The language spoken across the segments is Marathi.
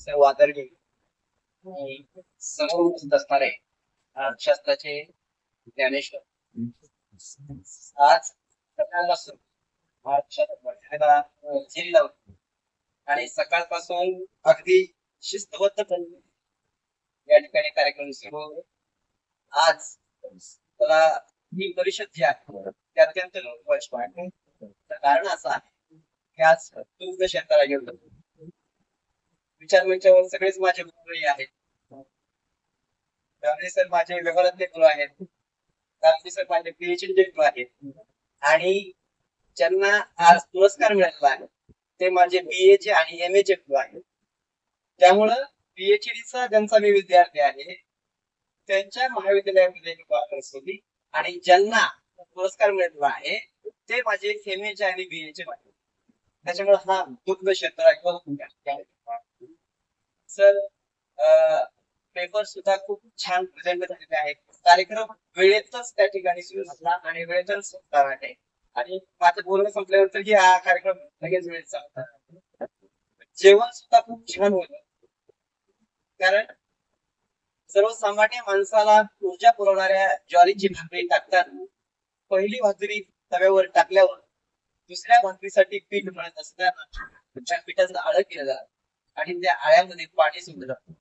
वादळी आणि समोर उपस्थित असणारे अर्थशास्त्राचे ज्ञानेश्वर आज सकाळपासून अर्थशास्त्राला झेल लावली आणि सकाळपासून अगदी शिस्तबद्ध या ठिकाणी कार्यक्रम सुरू होतो. आज मला ही परिषद जी आहे ती अत्यंत महत्वाची आहे. कारण असं आहे की आज दुग्ध क्षेत्राला घेऊन विचार मंचावर सगळेच माझे गुरु आहेत. त्यामुळे सर माझे व्यवहारातले गुरु आहेत. त्यामुळे सर माझे पीएचडी गुरु आहेत आणि ज्यांना आज पुरस्कार मिळालेला आहे ते माझे बीए चे आणि एम ए चे गुरु आहेत. त्यामुळं पीएचडीचा ज्यांचा मी विद्यार्थी आहे त्यांच्या महाविद्यालयामध्ये होती आणि ज्यांना पुरस्कार मिळालेला आहे ते माझे एम ए चे आणि बीए चे आहेत. त्याच्यामुळे हा दुग्ध क्षेत्र सर पेपर सुद्धा खूप छान प्रेझेंट झालेले आहेत. कार्यक्रम वेळेतच त्या ठिकाणी सुरू झाला आणि वेळेतच संपणार आहे आणि माझं बोलणं संपल्यानंतर हा कार्यक्रम लगेच वेळेत संपणार. जेवण सुद्धा खूप छान होतं कारण सर्वसामान्य माणसाला ऊर्जा पुरवणाऱ्या ज्वारीची भाकरी टाकताना पहिली भाकरी तव्यावर टाकल्यावर दुसऱ्या भाकरीसाठी पीठ मिळत असताना त्या पिठाचं आळं केलं जातं आणि त्या आळ्यामध्ये पाणी सोडलं जातं.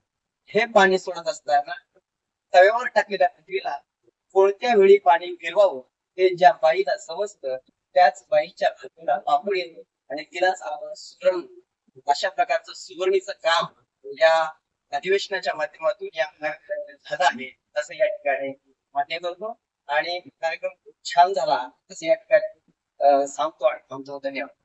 हे पाणी सोडत असताना तव्यावर टाकलेल्या भाकरीला कोणत्या वेळी पाणी फिरवावं हे ज्या बाईला समजतं त्याच बाईच्या भाकरीला वापर येतो आणि तिलाच आपण सुवर्ण अशा प्रकारचं सुवर्णीचं काम या अधिवेशनाच्या माध्यमातून या झालं आहे असं या ठिकाणी मान्य करतो आणि कार्यक्रम खूप छान झाला असं या ठिकाणी सांगतो आणि थांबतो. धन्यवाद.